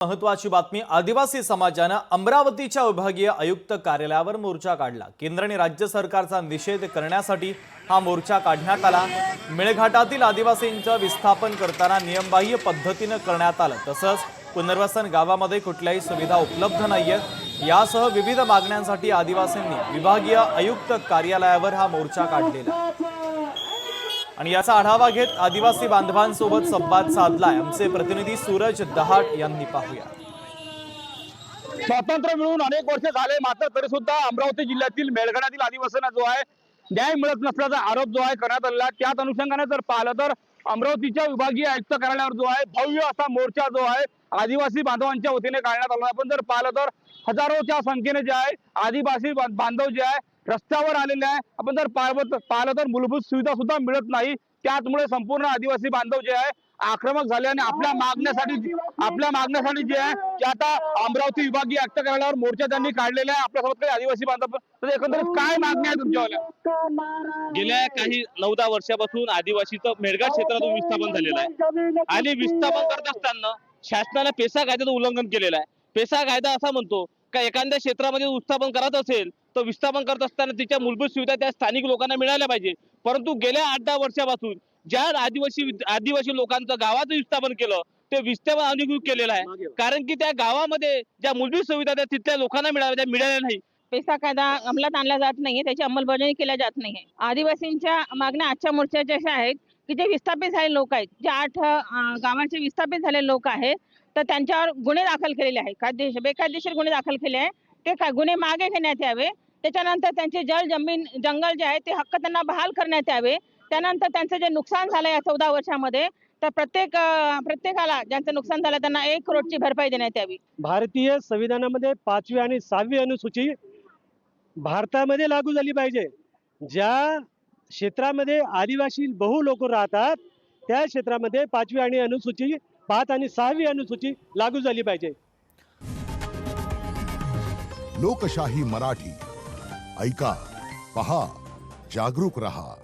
महत्वाची बातमी। आदिवासी समाजाने अमरावतीच्या विभागीय आयुक्त कार्यालयावर मोर्चा काढला। केंद्र आणि राज्य सरकारचा निषेध करण्यासाठी हा मोर्चा काढण्यात आला। मेळघाटातील आदिवासींचे विस्थापन करताना नियमबाह्य पद्धतीने करण्यात आले। तसंच पुनर्वसन गावामध्ये कुठल्याही सुविधा उपलब्ध नाहीयेत। यासह विविध मागण्यांसाठी आदिवासींनी विभागीय आयुक्त कार्यालयावर हा मोर्चा काढलेला। आणि याचा आढावा घेत आदिवासी बांधवांसोबत संवाद साधलाय आमचे प्रतिनिधी सूरज दहाट यांनी। पाहूया। स्वातंत्र्य मिळून अनेक वर्ष झाले, मात्र तरी सुद्धा अमरावती जिल्ह्यातील मेळघाटातील आदिवासींना जो आहे न्याय मिळत नसल्याचा आरोप जो आहे करण्यात आलेला। त्याच अनुषंगाने जर पाहिलं तर अमरावतीच्या विभागीय आयुक्त कार्यालयावर जो आहे भव्य असा मोर्चा जो आहे आदिवासी बांधवांच्या वतीने काढण्यात आला। आपण जर पाहिलं तर हजारोच्या संख्येने जे आहे आदिवासी बांधव जे आहे रस्त्यावर आलेले आहे। आपण जर पाहिलं तर मूलभूत सुविधा सुद्धा मिळत नाही। त्यामुळे संपूर्ण आदिवासी बांधव जे आहे आक्रमक झाले आणि आपल्या मागण्यासाठी जे आहे ते आता अमरावती विभागीय आयुक्त कार्यालयावर मोर्चा त्यांनी काढलेला आहे। आपल्यासोबत काही आदिवासी बांधव, तर एकंदरीत काय मागणी आहे तुमच्यावाल्या? गेल्या काही 9-10 वर्षापासून आदिवासीचं मेळघाट क्षेत्रातून विस्थापन झालेलं आहे आणि विस्थापन करत असताना शासनाने पेसा कायद्याचं उल्लंघन केलेलं आहे। पेसा कायदा असा म्हणतो का एखाद्या क्षेत्रामध्ये विस्थापन करत असेल तर विस्थापन करत असताना तिच्या मूलभूत सुविधा त्या स्थानिक लोकांना मिळाल्या पाहिजे। परंतु गेल्या 8-10 वर्षापासून ज्या आदिवासी लोकांचं गावाचं विस्थापन केलं ते विस्थापन अनधिकृत केलेलं आहे। कारण की त्या गावामध्ये ज्या मूलभूत सुविधा त्या तिथल्या लोकांना मिळाल्या नाही। पेसा कायदा अंमलात आणला जात नाहीये, त्याची अंमलबजावणी केल्या जात नाहीये। आदिवासींच्या मागण्या आजच्या मोर्चाच्या अशा आहेत की जे विस्थापित झालेले लोक आहेत, जे 8 गावांचे विस्थापित झालेले लोक आहेत, तर त्यांच्यावर गुन्हे दाखल केलेले आहेत, बेकायदेशीर गुन्हे दाखल केले आहे। ते गुन्हे मागे घेण्यात यावे। त्याच्यानंतर त्यांचे जमीन जंगल जे आहे ते हक्क त्यांना बहाल करण्यात यावे। त्यानंतर त्यांचं जे नुकसान झालं या 14 वर्षामध्ये, तर प्रत्येकाला ज्यांचं नुकसान झालं त्यांना 1 करोडची भरपाई देण्यात यावी। भारतीय संविधानामध्ये 5वी आणि 6वी अनुसूची भारतामध्ये लागू झाली पाहिजे। ज्या क्षेत्रामध्ये आदिवासी बहु लोक राहतात त्या क्षेत्रामध्ये 5वी आणि अनुसूची 5 आणि 6वी अनुसूची लागू झाली पाहिजे। लोकशाही मराठी ऐका, पहा, जागरूक रहा।